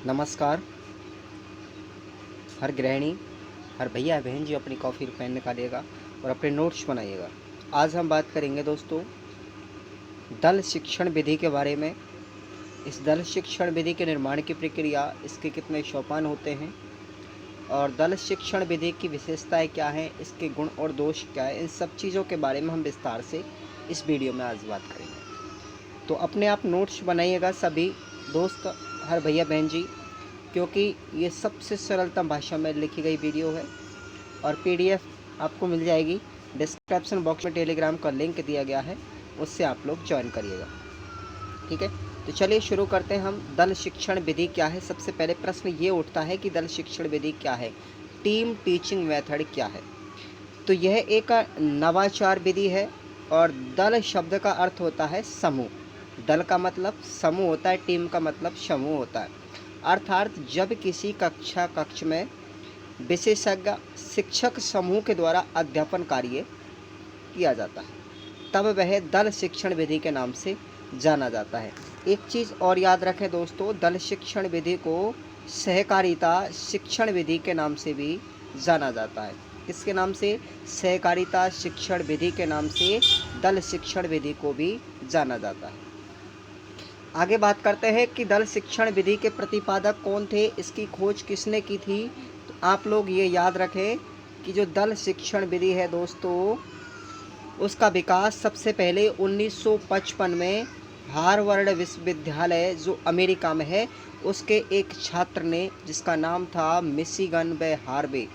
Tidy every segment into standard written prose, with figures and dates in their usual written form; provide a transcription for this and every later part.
नमस्कार। हर गृहिणी, हर भैया बहन जी अपनी कॉफ़ी पेन निकालिएगा और अपने नोट्स बनाइएगा। आज हम बात करेंगे दोस्तों दल शिक्षण विधि के बारे में। इस दल शिक्षण विधि के निर्माण की प्रक्रिया, इसके कितने सोपान होते हैं और दल शिक्षण विधि की विशेषताएं क्या हैं, इसके गुण और दोष क्या है, इन सब चीज़ों के बारे में हम विस्तार से इस वीडियो में आज बात करेंगे। तो अपने आप नोट्स बनाइएगा सभी दोस्त, हर भैया बहन जी, क्योंकि ये सबसे सरलतम भाषा में लिखी गई वीडियो है और पीडीएफ आपको मिल जाएगी। डिस्क्रिप्शन बॉक्स में टेलीग्राम का लिंक दिया गया है, उससे आप लोग ज्वाइन करिएगा। ठीक है, तो चलिए शुरू करते हैं हम। दल शिक्षण विधि क्या है? सबसे पहले प्रश्न ये उठता है कि दल शिक्षण विधि क्या है, टीम टीचिंग मेथड क्या है। तो यह एक नवाचार विधि है और दल शब्द का अर्थ होता है समूह। दल का मतलब समूह होता है, टीम का मतलब समूह होता है। अर्थात जब किसी कक्ष में विशेषज्ञ शिक्षक समूह के द्वारा अध्यापन कार्य किया जाता है, तब वह दल शिक्षण विधि के नाम से जाना जाता है। एक चीज़ और याद रखें दोस्तों, दल शिक्षण विधि को सहकारिता शिक्षण विधि के नाम से भी जाना जाता है। किसके नाम से? सहकारिता शिक्षण विधि के नाम से दल शिक्षण विधि को भी जाना जाता है। आगे बात करते हैं कि दल शिक्षण विधि के प्रतिपादक कौन थे, इसकी खोज किसने की थी। तो आप लोग ये याद रखें कि जो दल शिक्षण विधि है दोस्तों, उसका विकास सबसे पहले 1955 में हार्वर्ड विश्वविद्यालय जो अमेरिका में है, उसके एक छात्र ने, जिसका नाम था मिशिगन व हार्वे,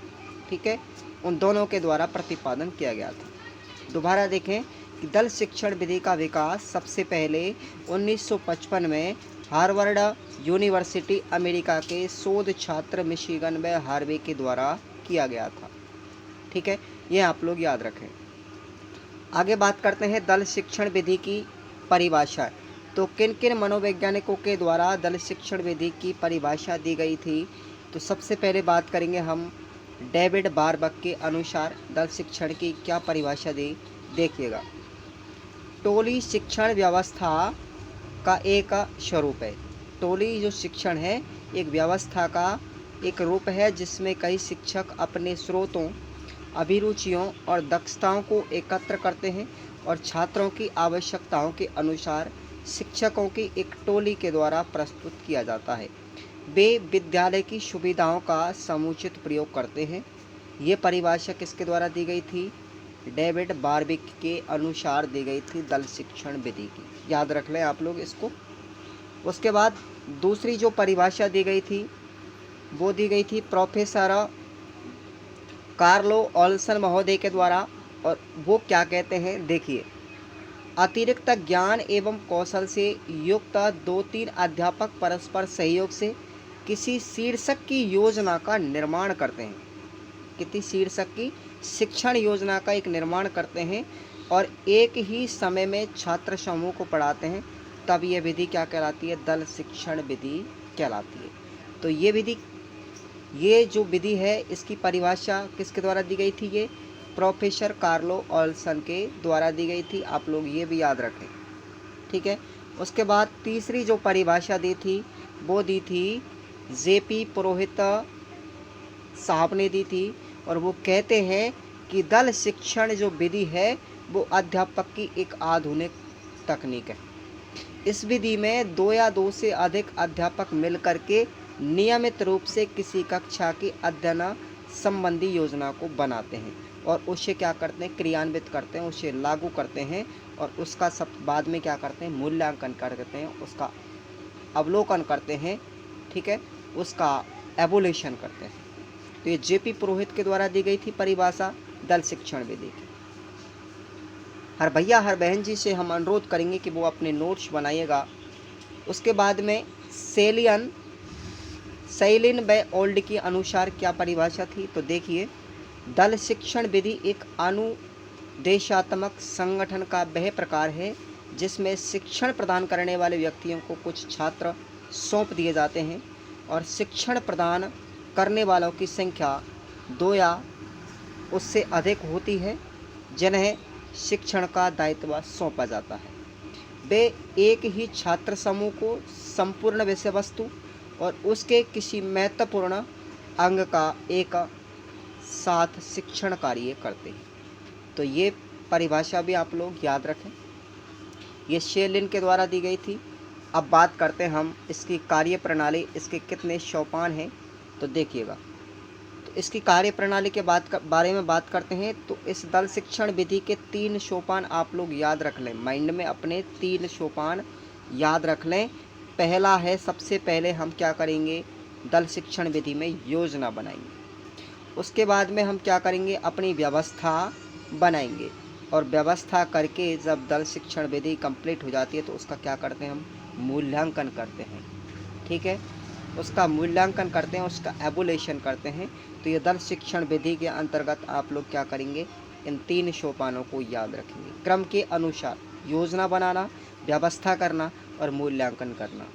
ठीक है, उन दोनों के द्वारा प्रतिपादन किया गया था। दोबारा देखें कि दल शिक्षण विधि का विकास सबसे पहले 1955 में हार्वर्ड यूनिवर्सिटी अमेरिका के शोध छात्र मिशिगन व हार्वे के द्वारा किया गया था। ठीक है, ये आप लोग याद रखें। आगे बात करते हैं दल शिक्षण विधि की परिभाषा। तो किन किन मनोवैज्ञानिकों के द्वारा दल शिक्षण विधि की परिभाषा दी गई थी। तो सबसे पहले बात करेंगे हम डेविड बारबक के अनुसार दल शिक्षण की क्या परिभाषा दी, देखिएगा। टोली शिक्षण व्यवस्था का एक स्वरूप है। टोली जो शिक्षण है एक व्यवस्था का एक रूप है, जिसमें कई शिक्षक अपने स्रोतों, अभिरुचियों और दक्षताओं को एकत्र करते हैं और छात्रों की आवश्यकताओं के अनुसार शिक्षकों की एक टोली के द्वारा प्रस्तुत किया जाता है। वे विद्यालय की सुविधाओं का समुचित प्रयोग करते हैं। ये परिभाषा किसके द्वारा दी गई थी? डेविड बारबिक के अनुसार दी गई थी दल शिक्षण विधि की। याद रख लें आप लोग इसको। उसके बाद दूसरी जो परिभाषा दी गई थी वो दी गई थी प्रोफेसर कार्लो ऑल्सन महोदय के द्वारा, और वो क्या कहते हैं देखिए। अतिरिक्त ज्ञान एवं कौशल से युक्त 2-3 अध्यापक परस्पर सहयोग से किसी शीर्षक की योजना का निर्माण करते हैं। किसी शीर्षक की शिक्षण योजना का एक निर्माण करते हैं और एक ही समय में छात्र समूह को पढ़ाते हैं, तब ये विधि क्या कहलाती है? दल शिक्षण विधि कहलाती है। तो ये जो विधि है, इसकी परिभाषा किसके द्वारा दी गई थी? ये प्रोफेसर कार्लो ऑल्सन के द्वारा दी गई थी। आप लोग ये भी याद रखें। ठीक है, उसके बाद तीसरी जो परिभाषा दी थी वो दी थी जेपी पुरोहित साहब ने दी थी, और वो कहते हैं कि दल शिक्षण जो विधि है वो अध्यापक की एक आधुनिक तकनीक है। इस विधि में 2 या 2 से अधिक अध्यापक मिलकर के नियमित रूप से किसी कक्षा की अध्ययन संबंधी योजना को बनाते हैं और उसे क्या करते हैं? क्रियान्वित करते हैं, उसे लागू करते हैं और उसका सब बाद में क्या करते हैं? मूल्यांकन करते हैं, उसका अवलोकन करते हैं, ठीक है, उसका एवोल्यूशन करते हैं। तो ये जेपी पुरोहित के द्वारा दी गई थी परिभाषा दल शिक्षण विधि की। हर भैया हर बहन जी से हम अनुरोध करेंगे कि वो अपने नोट्स बनाइएगा। उसके बाद में सेलिन व ओल्ड के अनुसार क्या परिभाषा थी, तो देखिए। दल शिक्षण विधि एक अनुदेशात्मक संगठन का वह प्रकार है जिसमें शिक्षण प्रदान करने वाले व्यक्तियों को कुछ छात्र सौंप दिए जाते हैं और शिक्षण प्रदान करने वालों की संख्या 2 या उससे अधिक होती है, जिन्हें शिक्षण का दायित्व सौंपा जाता है। वे एक ही छात्र समूह को संपूर्ण विषय वस्तु और उसके किसी महत्वपूर्ण अंग का एक साथ शिक्षण कार्य करते हैं। तो ये परिभाषा भी आप लोग याद रखें, ये शेलिन के द्वारा दी गई थी। अब बात करते हैं हम इसकी कार्य प्रणाली, इसके कितने सोपान हैं तो देखिएगा। तो इसकी कार्य प्रणाली के बारे में बात करते हैं। तो इस दल शिक्षण विधि के 3 सोपान आप लोग याद रख लें, माइंड में अपने 3 सोपान याद रख लें। पहला है, सबसे पहले हम क्या करेंगे, दल शिक्षण विधि में योजना बनाएंगे। उसके बाद में हम क्या करेंगे, अपनी व्यवस्था बनाएंगे। और व्यवस्था करके जब दल शिक्षण विधि कंप्लीट हो जाती है तो उसका क्या करते हैं, हम मूल्यांकन करते हैं। ठीक है, उसका मूल्यांकन करते हैं, उसका एवोल्यूशन करते हैं। तो ये दल शिक्षण विधि के अंतर्गत आप लोग क्या करेंगे, इन 3 सोपानों को याद रखेंगे। क्रम के अनुसार योजना बनाना, व्यवस्था करना और मूल्यांकन करना।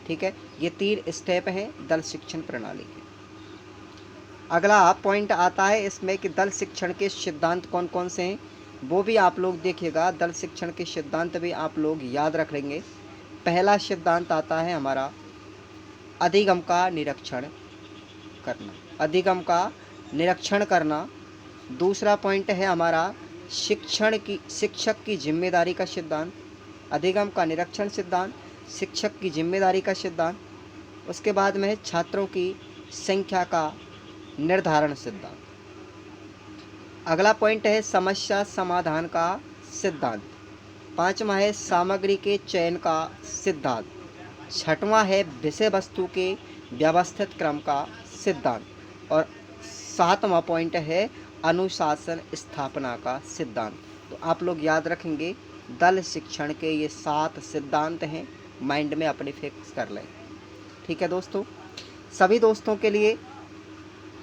ठीक है, ये 3 स्टेप हैं दल शिक्षण प्रणाली के। अगला पॉइंट आता है इसमें कि दल शिक्षण के सिद्धांत कौन कौन से हैं, वो भी आप लोग देखिएगा। दल शिक्षण के सिद्धांत भी आप लोग याद रख लेंगे। पहला सिद्धांत आता है हमारा अधिगम का निरीक्षण करना, अधिगम का निरीक्षण करना। दूसरा पॉइंट है हमारा शिक्षक की जिम्मेदारी का सिद्धांत, अधिगम का निरीक्षण सिद्धांत, शिक्षक की जिम्मेदारी का सिद्धांत। उसके बाद में है छात्रों की संख्या का निर्धारण सिद्धांत। अगला पॉइंट है समस्या समाधान का सिद्धांत। 5वां है सामग्री के चयन का सिद्धांत। 6वां है विषय वस्तु के व्यवस्थित क्रम का सिद्धांत। और 7वां पॉइंट है अनुशासन स्थापना का सिद्धांत। तो आप लोग याद रखेंगे दल शिक्षण के ये 7 सिद्धांत हैं, माइंड में अपने फिक्स कर लें। ठीक है दोस्तों, सभी दोस्तों के लिए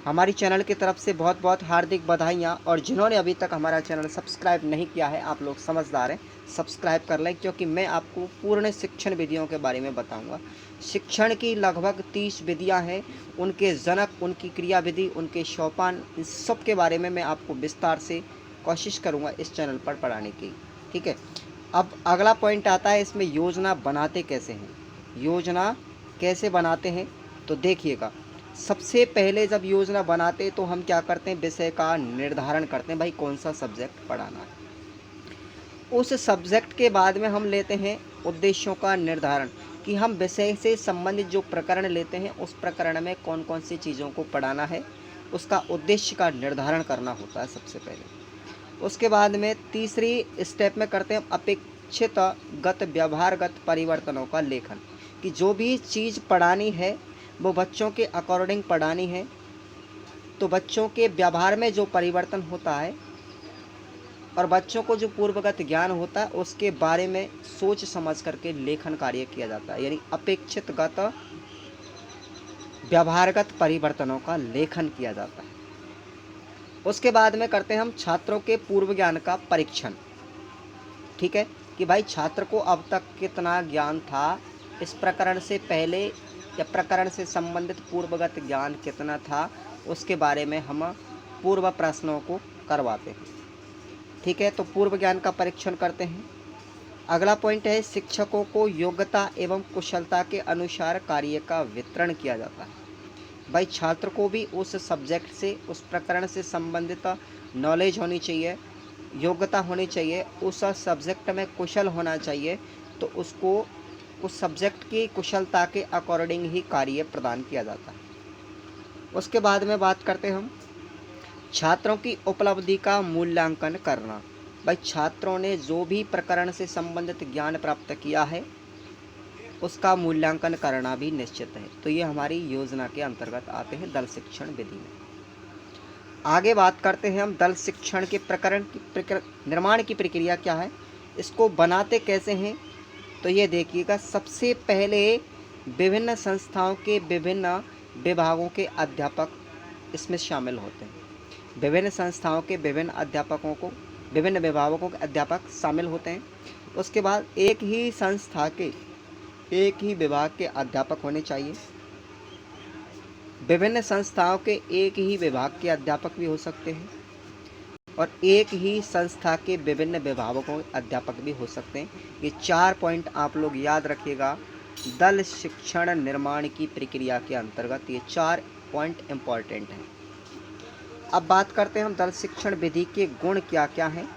हमारी चैनल की तरफ से बहुत बहुत हार्दिक बधाइयाँ। और जिन्होंने अभी तक हमारा चैनल सब्सक्राइब नहीं किया है, आप लोग समझदार हैं, सब्सक्राइब कर लें, क्योंकि मैं आपको पूर्ण शिक्षण विधियों के बारे में बताऊंगा। शिक्षण की लगभग 30 विधियां हैं, उनके जनक, उनकी क्रिया विधि, उनके सोपान, इन सब के बारे में मैं आपको विस्तार से कोशिश करूँगा इस चैनल पर पढ़ाने की। ठीक है, अब अगला पॉइंट आता है इसमें योजना बनाते कैसे हैं। योजना कैसे बनाते हैं तो देखिएगा, सबसे पहले जब योजना बनाते तो हम क्या करते हैं, विषय का निर्धारण करते हैं, भाई कौन सा सब्जेक्ट पढ़ाना है। उस सब्जेक्ट के बाद में हम लेते हैं उद्देश्यों का निर्धारण, कि हम विषय से संबंधित जो प्रकरण लेते हैं उस प्रकरण में कौन कौन सी चीज़ों को पढ़ाना है, उसका उद्देश्य का निर्धारण करना होता है सबसे पहले। उसके बाद में तीसरी स्टेप में करते हैं अपेक्षित गत व्यवहारगत परिवर्तनों का लेखन, कि जो भी चीज़ पढ़ानी है वो बच्चों के अकॉर्डिंग पढ़ानी है। तो बच्चों के व्यवहार में जो परिवर्तन होता है और बच्चों को जो पूर्वगत ज्ञान होता है उसके बारे में सोच समझ करके लेखन कार्य किया जाता है, यानी अपेक्षितगत व्यवहारगत परिवर्तनों का लेखन किया जाता है। उसके बाद में करते हैं हम छात्रों के पूर्व ज्ञान का परीक्षण। ठीक है, कि भाई छात्र को अब तक कितना ज्ञान था, इस प्रकरण से पहले या प्रकरण से संबंधित पूर्वगत ज्ञान कितना था, उसके बारे में हम पूर्व प्रश्नों को करवाते हैं। ठीक है, तो पूर्व ज्ञान का परीक्षण करते हैं। अगला पॉइंट है शिक्षकों को योग्यता एवं कुशलता के अनुसार कार्य का वितरण किया जाता है। भाई छात्र को भी उस सब्जेक्ट से, उस प्रकरण से संबंधित नॉलेज होनी चाहिए, योग्यता होनी चाहिए, उस सब्जेक्ट में कुशल होना चाहिए, तो उसको उस सब्जेक्ट की कुशलता के अकॉर्डिंग ही कार्य प्रदान किया जाता है। उसके बाद में बात करते हैं हम छात्रों की उपलब्धि का मूल्यांकन करना। भाई छात्रों ने जो भी प्रकरण से संबंधित ज्ञान प्राप्त किया है उसका मूल्यांकन करना भी निश्चित है। तो ये हमारी योजना के अंतर्गत आते हैं दल शिक्षण विधि में। आगे बात करते हैं हम दल शिक्षण के प्रकरण की निर्माण की प्रक्रिया क्या है, इसको बनाते कैसे हैं। तो ये देखिएगा, सबसे पहले विभिन्न संस्थाओं के विभिन्न विभागों के अध्यापक इसमें शामिल होते हैं। विभिन्न संस्थाओं के विभिन्न अध्यापकों को, विभिन्न विभागों के अध्यापक शामिल होते हैं। उसके बाद एक ही संस्था के एक ही विभाग के अध्यापक होने चाहिए। विभिन्न संस्थाओं के एक ही विभाग के अध्यापक भी हो सकते हैं और एक ही संस्था के विभिन्न विभागों के अध्यापक भी हो सकते हैं। ये 4 पॉइंट आप लोग याद रखिएगा दल शिक्षण निर्माण की प्रक्रिया के अंतर्गत ये 4 पॉइंट इम्पॉर्टेंट हैं। अब बात करते हैं हम दल शिक्षण विधि के गुण क्या क्या हैं।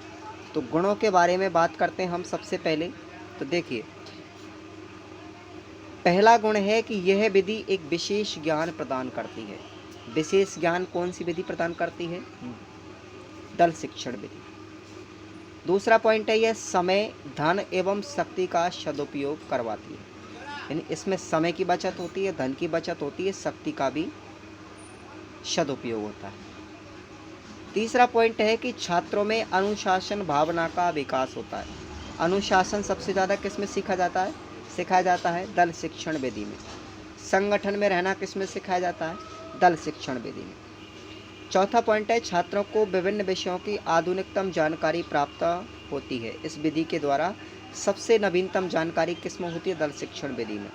तो गुणों के बारे में बात करते हैं हम सबसे पहले। तो देखिए, पहला गुण है कि यह विधि एक विशेष ज्ञान प्रदान करती है। विशेष ज्ञान कौन सी विधि प्रदान करती है? दल शिक्षण विधि। दूसरा पॉइंट है, यह समय, धन एवं शक्ति का सदुपयोग करवाती है। यानी इसमें समय की बचत होती है, धन की बचत होती है, शक्ति का भी सदुपयोग होता है। तीसरा पॉइंट है कि छात्रों में अनुशासन भावना का विकास होता है। अनुशासन सबसे ज़्यादा किस में सीखा जाता है? सिखाया जाता है दल शिक्षण विधि में। संगठन में रहना किस में सिखाया जाता है? दल शिक्षण विधि में। चौथा पॉइंट है, छात्रों को विभिन्न विषयों की आधुनिकतम जानकारी प्राप्त होती है। इस विधि के द्वारा सबसे नवीनतम जानकारी किस में होती है? दल शिक्षण विधि में।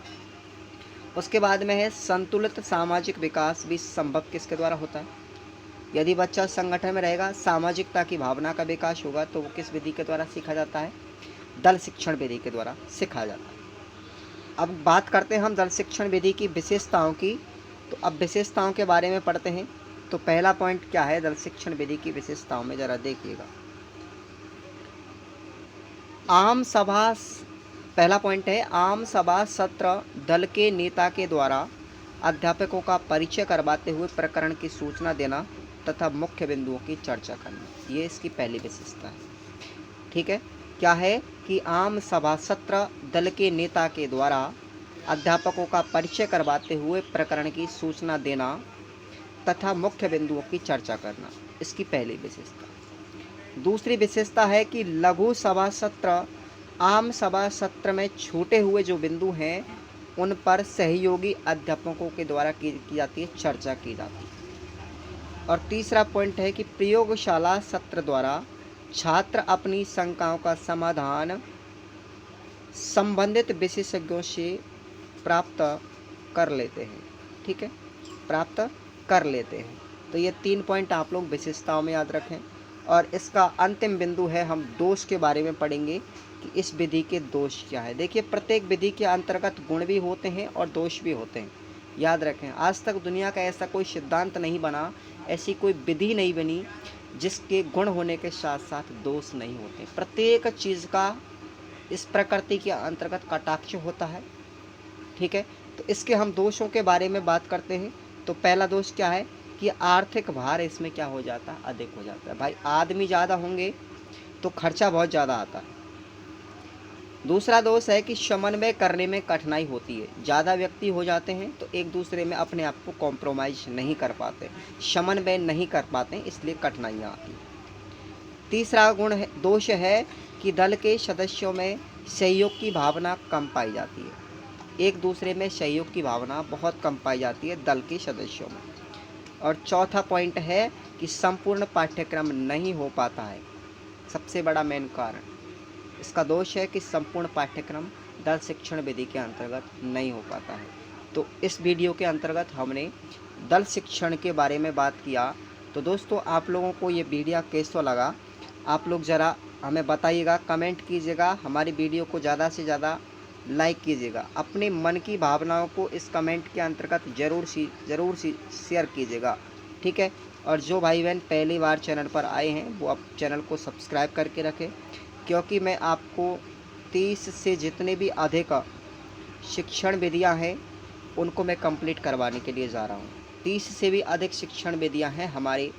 उसके बाद में है, संतुलित सामाजिक विकास भी संभव किसके द्वारा होता है? यदि बच्चा संगठन में रहेगा, सामाजिकता की भावना का विकास होगा, तो वो किस विधि के द्वारा सीखा जाता है? दल शिक्षण विधि के द्वारा सिखाया जाता है। अब बात करते हैं हम दल शिक्षण विधि की विशेषताओं की। तो अब विशेषताओं के बारे में पढ़ते हैं। तो पहला पॉइंट क्या है दल शिक्षण विधि की विशेषताओं में, जरा देखिएगा। आम सभा, पहला पॉइंट है, आम सभा सत्र दल के नेता के द्वारा अध्यापकों का परिचय करवाते हुए प्रकरण की सूचना देना तथा मुख्य बिंदुओं की चर्चा करना। ये इसकी पहली विशेषता है। ठीक है, क्या है कि आम सभा सत्र दल के नेता के द्वारा अध्यापकों का परिचय करवाते हुए प्रकरण की सूचना देना तथा मुख्य बिंदुओं की चर्चा करना, इसकी पहली विशेषता। दूसरी विशेषता है कि लघु सभा सत्र आम सभा सत्र में छूटे हुए जो बिंदु हैं उन पर सहयोगी अध्यापकों के द्वारा की जाती है, चर्चा की जाती है। और तीसरा पॉइंट है कि प्रयोगशाला सत्र द्वारा छात्र अपनी शंकाओं का समाधान संबंधित विशेषज्ञों से प्राप्त कर लेते हैं। ठीक है, प्राप्त कर लेते हैं। तो ये 3 पॉइंट आप लोग विशेषताओं में याद रखें। और इसका अंतिम बिंदु है, हम दोष के बारे में पढ़ेंगे कि इस विधि के दोष क्या है। देखिए, प्रत्येक विधि के अंतर्गत गुण भी होते हैं और दोष भी होते हैं, याद रखें। आज तक दुनिया का ऐसा कोई सिद्धांत नहीं बना, ऐसी कोई विधि नहीं बनी जिसके गुण होने के साथ साथ दोष नहीं होते। प्रत्येक चीज़ का इस प्रकृति के अंतर्गत कटाक्ष होता है। ठीक है, तो इसके हम दोषों के बारे में बात करते हैं। तो पहला दोष क्या है कि आर्थिक भार इसमें क्या हो जाता है? अधिक हो जाता है। भाई, आदमी ज़्यादा होंगे तो खर्चा बहुत ज़्यादा आता है। दूसरा दोष है कि समन्वय करने में कठिनाई होती है। ज़्यादा व्यक्ति हो जाते हैं तो एक दूसरे में अपने आप को कॉम्प्रोमाइज़ नहीं कर पाते, समन्वय नहीं कर पाते, इसलिए कठिनाइयाँ आती हैं। तीसरा दोष है कि दल के सदस्यों में सहयोग की भावना कम पाई जाती है। एक दूसरे में सहयोग की भावना बहुत कम पाई जाती है दल के सदस्यों में। और चौथा पॉइंट है कि संपूर्ण पाठ्यक्रम नहीं हो पाता है। सबसे बड़ा मेन कारण इसका दोष है कि संपूर्ण पाठ्यक्रम दल शिक्षण विधि के अंतर्गत नहीं हो पाता है। तो इस वीडियो के अंतर्गत हमने दल शिक्षण के बारे में बात किया। तो दोस्तों, आप लोगों को ये वीडियो कैसा लगा, आप लोग ज़रा हमें बताइएगा, कमेंट कीजिएगा, हमारी वीडियो को ज़्यादा से ज़्यादा लाइक कीजिएगा। अपने मन की भावनाओं को इस कमेंट के अंतर्गत ज़रूर शेयर कीजिएगा। ठीक है, और जो भाई बहन पहली बार चैनल पर आए हैं वो आप चैनल को सब्सक्राइब करके रखें, क्योंकि मैं आपको 30 से जितने भी अधिक शिक्षण विधियां हैं उनको मैं कंप्लीट करवाने के लिए जा रहा हूं। 30 से भी अधिक शिक्षण विधियां हैं हमारे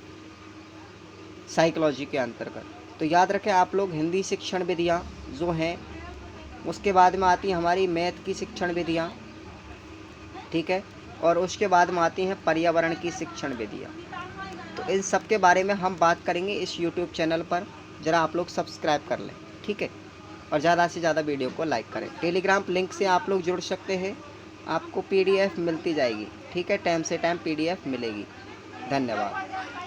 साइकोलॉजी के अंतर्गत। तो याद रखें आप लोग, हिंदी शिक्षण विधियां जो हैं, उसके बाद में आती हैं हमारी मैथ की शिक्षण विधियां। ठीक है, और उसके बाद में आती हैं पर्यावरण की शिक्षण विधियां। तो इन सब के बारे में हम बात करेंगे इस यूट्यूब चैनल पर। ज़रा आप लोग सब्सक्राइब कर लें। ठीक है, और ज़्यादा से ज़्यादा वीडियो को लाइक करें। टेलीग्राम लिंक से आप लोग जुड़ सकते हैं, आपको PDF मिलती जाएगी। ठीक है, टाइम से टाइम PDF मिलेगी। धन्यवाद।